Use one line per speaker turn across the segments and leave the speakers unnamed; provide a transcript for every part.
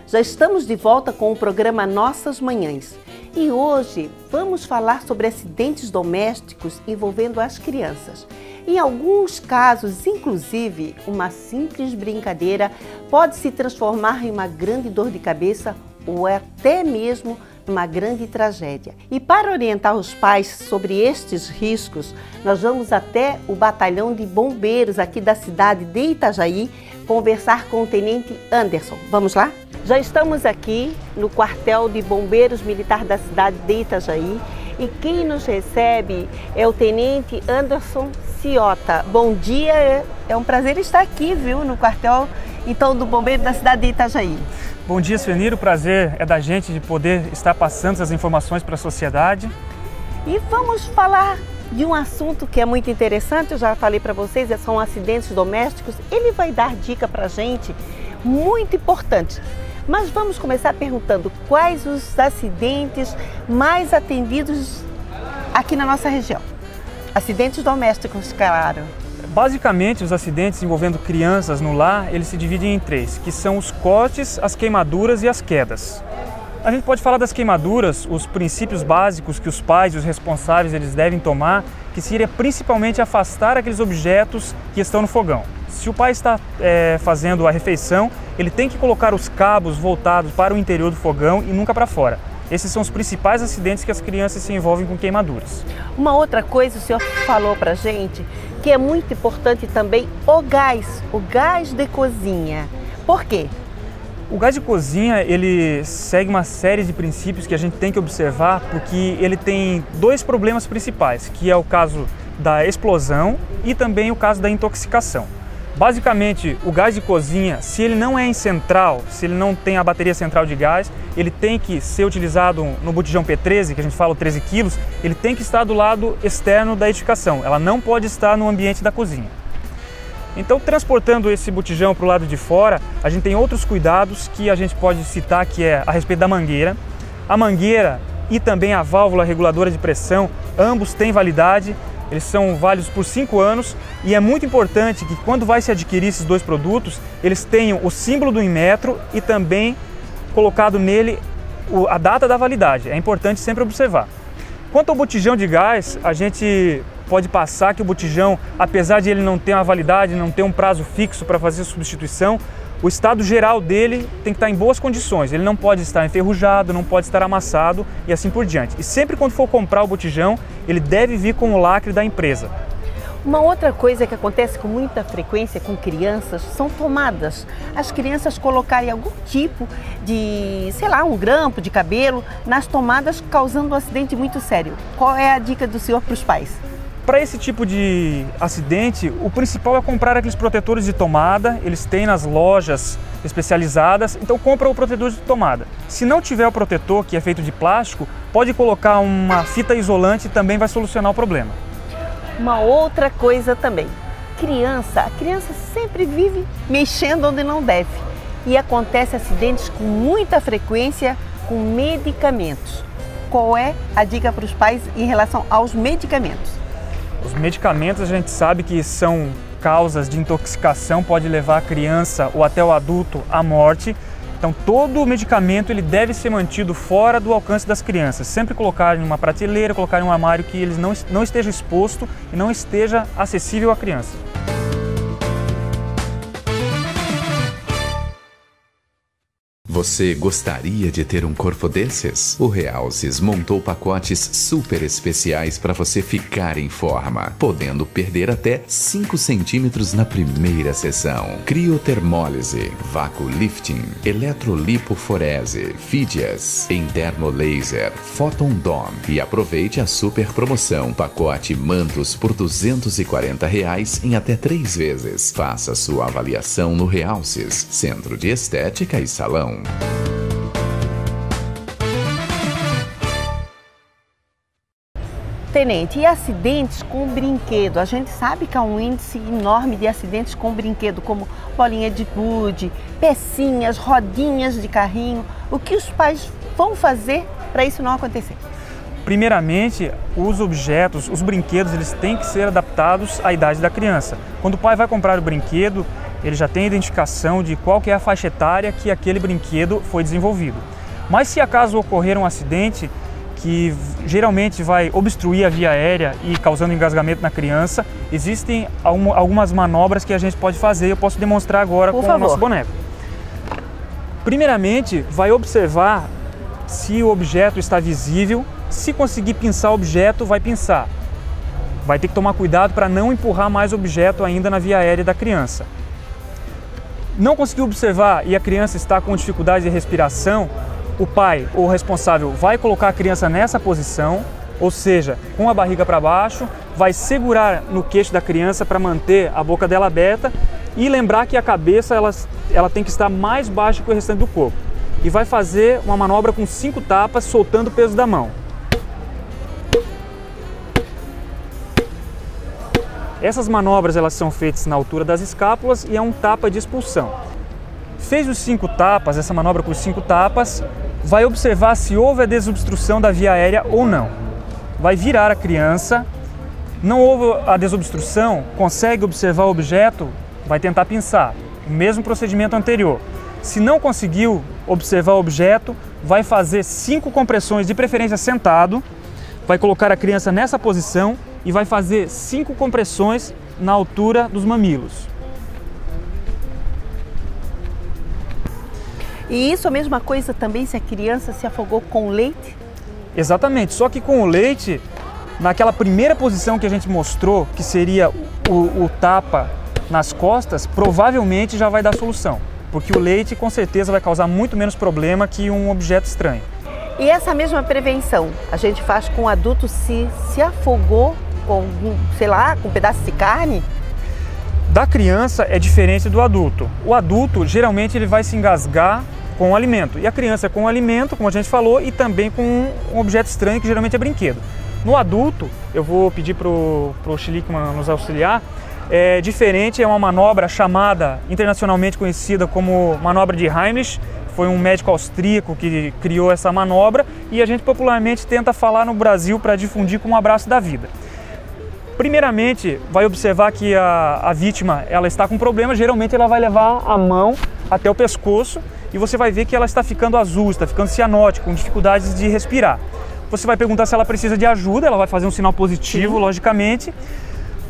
Já estamos de volta com o programa Nossas Manhãs e hoje vamos falar sobre acidentes domésticos envolvendo as crianças. Em alguns casos, inclusive, uma simples brincadeira pode se transformar em uma grande dor de cabeça ou até mesmo uma grande tragédia. E para orientar os pais sobre estes riscos, nós vamos até o Batalhão de Bombeiros aqui da cidade de Itajaí conversar com o Tenente Anderson. Vamos lá? Já estamos aqui no quartel de Bombeiros Militar da cidade de Itajaí e quem nos recebe é o Tenente Anderson Ciota. Bom dia, é um prazer estar aqui, viu, no quartel então do Bombeiro da cidade de Itajaí.
Bom dia, Suenir, o prazer é da gente de poder estar passando essas informações para a sociedade.
E vamos falar de um assunto que é muito interessante, eu já falei para vocês, são acidentes domésticos. Ele vai dar dica para a gente, muito importante. Mas vamos começar perguntando quais os acidentes mais atendidos aqui na nossa região. Acidentes domésticos, claro.
Basicamente, os acidentes envolvendo crianças no lar, eles se dividem em três, que são os cortes, as queimaduras e as quedas. A gente pode falar das queimaduras, os princípios básicos que os pais e os responsáveis eles devem tomar, que seria principalmente afastar aqueles objetos que estão no fogão. Se o pai está fazendo a refeição, ele tem que colocar os cabos voltados para o interior do fogão e nunca para fora. Esses são os principais acidentes que as crianças se envolvem com queimaduras.
Uma outra coisa, o senhor falou pra gente, que é muito importante também o gás de cozinha. Por quê?
O gás de cozinha, ele segue uma série de princípios que a gente tem que observar, porque ele tem dois problemas principais, que é o caso da explosão e também o caso da intoxicação. Basicamente, o gás de cozinha, se ele não é em central, se ele não tem a bateria central de gás, ele tem que ser utilizado no botijão P13, que a gente fala 13 quilos, ele tem que estar do lado externo da edificação, ela não pode estar no ambiente da cozinha. Então, transportando esse botijão para o lado de fora, a gente tem outros cuidados que a gente pode citar, que é a respeito da mangueira. A mangueira e também a válvula reguladora de pressão, ambos têm validade. Eles são válidos por 5 anos e é muito importante que quando vai se adquirir esses dois produtos, eles tenham o símbolo do Inmetro e também colocado nele a data da validade. É importante sempre observar. Quanto ao botijão de gás, a gente pode passar que o botijão, apesar de ele não ter uma validade, não ter um prazo fixo para fazer a substituição, o estado geral dele tem que estar em boas condições. Ele não pode estar enferrujado, não pode estar amassado e assim por diante. E sempre quando for comprar o botijão, ele deve vir com o lacre da empresa.
Uma outra coisa que acontece com muita frequência com crianças são tomadas. As crianças colocarem algum tipo de, sei lá, um grampo de cabelo nas tomadas, causando um acidente muito sério. Qual é a dica do senhor para os pais?
Para esse tipo de acidente, o principal é comprar aqueles protetores de tomada, eles têm nas lojas especializadas, então compra o protetor de tomada. Se não tiver o protetor, que é feito de plástico, pode colocar uma fita isolante e também vai solucionar o problema.
Uma outra coisa também, a criança sempre vive mexendo onde não deve e acontece acidentes com muita frequência com medicamentos. Qual é a dica para os pais em relação aos medicamentos?
Os medicamentos a gente sabe que são causas de intoxicação, pode levar a criança ou até o adulto à morte. Então todo medicamento ele deve ser mantido fora do alcance das crianças. Sempre colocar em uma prateleira, colocar em um armário que ele não esteja exposto e não esteja acessível à criança.
Você gostaria de ter um corpo desses? O Realces montou pacotes super especiais para você ficar em forma, podendo perder até 5 centímetros na primeira sessão. Criotermólise, vaculifting, eletrolipoforese, Fídias, Intermolaser, Photon Dome. E aproveite a super promoção pacote Mantos por R$ 240 em até 3 vezes. Faça sua avaliação no Realces, Centro de Estética e Salão.
Tenente, e acidentes com brinquedo? A gente sabe que há um índice enorme de acidentes com brinquedo, como bolinha de gude, pecinhas, rodinhas de carrinho. O que os pais vão fazer para isso não acontecer?
Primeiramente, os objetos, os brinquedos, eles têm que ser adaptados à idade da criança. Quando o pai vai comprar o brinquedo, ele já tem a identificação de qual que é a faixa etária que aquele brinquedo foi desenvolvido. Mas se acaso ocorrer um acidente que geralmente vai obstruir a via aérea e causando engasgamento na criança, existem algumas manobras que a gente pode fazer. Eu posso demonstrar agora com o nosso boneco. Primeiramente, vai observar se o objeto está visível. Se conseguir pinçar o objeto, vai pinçar. Vai ter que tomar cuidado para não empurrar mais o objeto ainda na via aérea da criança. Não conseguiu observar e a criança está com dificuldade de respiração, o pai ou o responsável vai colocar a criança nessa posição, ou seja, com a barriga para baixo, vai segurar no queixo da criança para manter a boca dela aberta e lembrar que a cabeça ela tem que estar mais baixa que o restante do corpo. E vai fazer uma manobra com 5 tapas, soltando o peso da mão. Essas manobras elas são feitas na altura das escápulas e é um tapa de expulsão. Fez os 5 tapas, essa manobra com os 5 tapas, vai observar se houve a desobstrução da via aérea ou não. Vai virar a criança, não houve a desobstrução, consegue observar o objeto, vai tentar pinçar. O mesmo procedimento anterior. Se não conseguiu observar o objeto, vai fazer 5 compressões, de preferência sentado, vai colocar a criança nessa posição e vai fazer 5 compressões na altura dos mamilos.
E isso é a mesma coisa também se a criança se afogou com leite?
Exatamente, só que com o leite, naquela primeira posição que a gente mostrou, que seria o tapa nas costas, provavelmente já vai dar solução, porque o leite com certeza vai causar muito menos problema que um objeto estranho.
E essa mesma prevenção a gente faz com o adulto se afogou com, sei lá, com um pedaço de carne?
Da criança é diferente do adulto. O adulto, geralmente, ele vai se engasgar com o alimento. E a criança com o alimento, como a gente falou, e também com um objeto estranho, que geralmente é brinquedo. No adulto, eu vou pedir para o Schlickman nos auxiliar, é diferente, é uma manobra chamada, internacionalmente conhecida como manobra de Heimlich. Foi um médico austríaco que criou essa manobra e a gente popularmente tenta falar no Brasil para difundir como um abraço da vida. Primeiramente, vai observar que a vítima ela está com problema, geralmente ela vai levar a mão até o pescoço e você vai ver que ela está ficando azul, está ficando cianótica, com dificuldades de respirar. Você vai perguntar se ela precisa de ajuda, ela vai fazer um sinal positivo, sim, logicamente.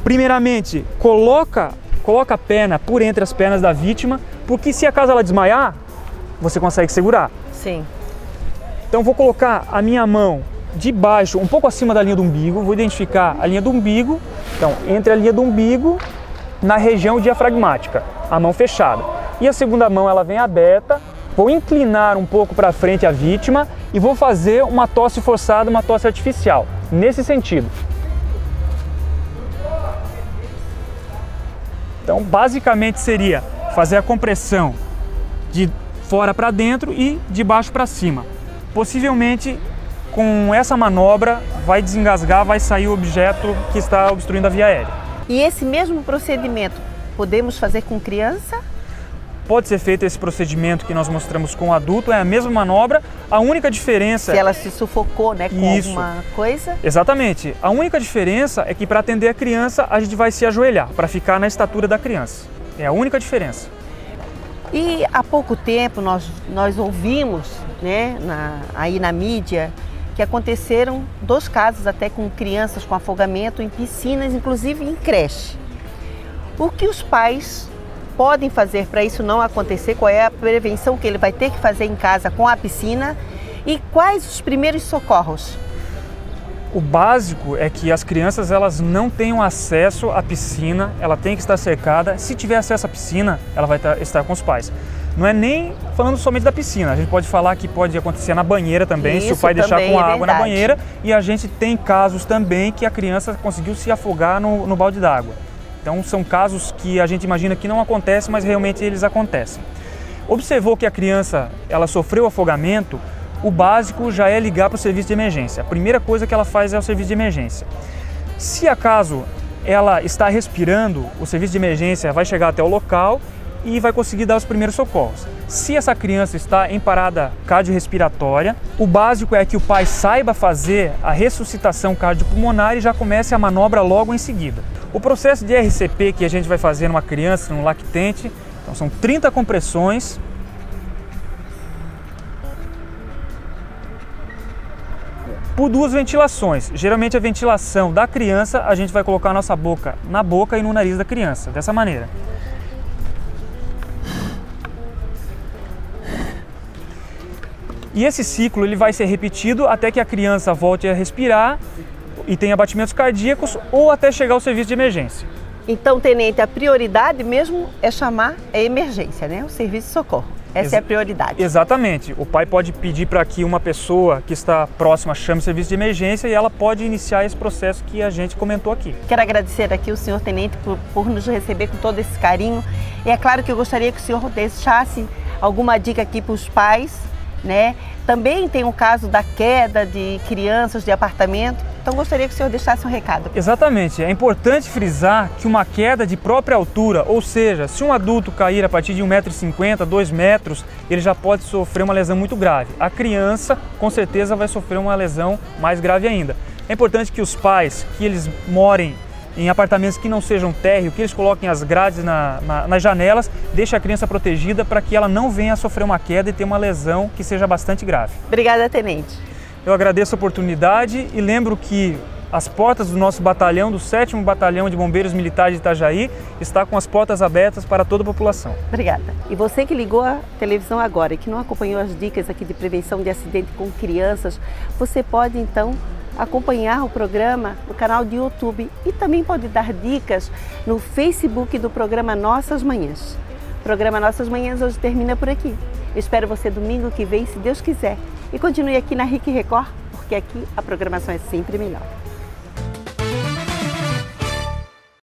Primeiramente, coloca a perna por entre as pernas da vítima, porque se acaso ela desmaiar, você consegue segurar.
Sim.
Então vou colocar a minha mão de baixo, um pouco acima da linha do umbigo, vou identificar a linha do umbigo, então entre a linha do umbigo, na região diafragmática, a mão fechada. E a segunda mão ela vem aberta, vou inclinar um pouco para frente a vítima e vou fazer uma tosse forçada, uma tosse artificial, nesse sentido. Então basicamente seria fazer a compressão de fora para dentro e de baixo para cima. Possivelmente com essa manobra vai desengasgar, vai sair o objeto que está obstruindo a via aérea.
E esse mesmo procedimento podemos fazer com criança?
Pode ser feito esse procedimento que nós mostramos com o adulto, é a mesma manobra, a única diferença...
Se ela se sufocou, né, com
isso,
alguma coisa?
Exatamente. A única diferença é que para atender a criança a gente vai se ajoelhar, para ficar na estatura da criança. É a única diferença.
E há pouco tempo nós ouvimos, né, aí na mídia, que aconteceram 2 casos até com crianças com afogamento em piscinas, inclusive em creche. O que os pais podem fazer para isso não acontecer? Qual é a prevenção que ele vai ter que fazer em casa com a piscina? E quais os primeiros socorros?
O básico é que as crianças elas não tenham acesso à piscina, ela tem que estar cercada. Se tiver acesso à piscina, ela vai estar com os pais. Não é nem falando somente da piscina, a gente pode falar que pode acontecer na banheira também, se o pai deixar com a água na banheira, e a gente tem casos também que a criança conseguiu se afogar no balde d'água. Então são casos que a gente imagina que não acontecem, mas realmente eles acontecem. Observou que a criança ela sofreu afogamento, o básico já é ligar para o serviço de emergência. A primeira coisa que ela faz é o serviço de emergência. Se acaso ela está respirando, o serviço de emergência vai chegar até o local e vai conseguir dar os primeiros socorros. Se essa criança está em parada cardiorrespiratória, o básico é que o pai saiba fazer a ressuscitação cardiopulmonar e já comece a manobra logo em seguida. O processo de RCP que a gente vai fazer numa criança, num lactente, então são 30 compressões. Por 2 ventilações. Geralmente a ventilação da criança a gente vai colocar a nossa boca na boca e no nariz da criança, dessa maneira. E esse ciclo ele vai ser repetido até que a criança volte a respirar e tenha batimentos cardíacos ou até chegar ao serviço de emergência.
Então, tenente, a prioridade mesmo é chamar a emergência, né? O serviço de socorro. Essa é a prioridade.
Exatamente. O pai pode pedir para que uma pessoa que está próxima chame o serviço de emergência e ela pode iniciar esse processo que a gente comentou aqui.
Quero agradecer aqui o senhor tenente por nos receber com todo esse carinho. E é claro que eu gostaria que o senhor deixasse alguma dica aqui para os pais, né? Também tem o caso da queda de crianças de apartamento, então gostaria que o senhor deixasse um recado.
Exatamente, é importante frisar que uma queda de própria altura, ou seja, se um adulto cair a partir de 1,50 m, 2 metros, ele já pode sofrer uma lesão muito grave. A criança, com certeza, vai sofrer uma lesão mais grave ainda. É importante que os pais, que eles morem em apartamentos que não sejam térreo, que eles coloquem as grades nas janelas, deixem a criança protegida para que ela não venha a sofrer uma queda e ter uma lesão que seja bastante grave.
Obrigada, tenente.
Eu agradeço a oportunidade e lembro que as portas do nosso batalhão, do 7º Batalhão de Bombeiros Militares de Itajaí, está com as portas abertas para toda a população.
Obrigada. E você que ligou a televisão agora e que não acompanhou as dicas aqui de prevenção de acidente com crianças, você pode então acompanhar o programa no canal de YouTube e também pode dar dicas no Facebook do programa Nossas Manhãs. O programa Nossas Manhãs hoje termina por aqui. Eu espero você domingo que vem, se Deus quiser. E continue aqui na RIC Record, porque aqui a programação é sempre melhor.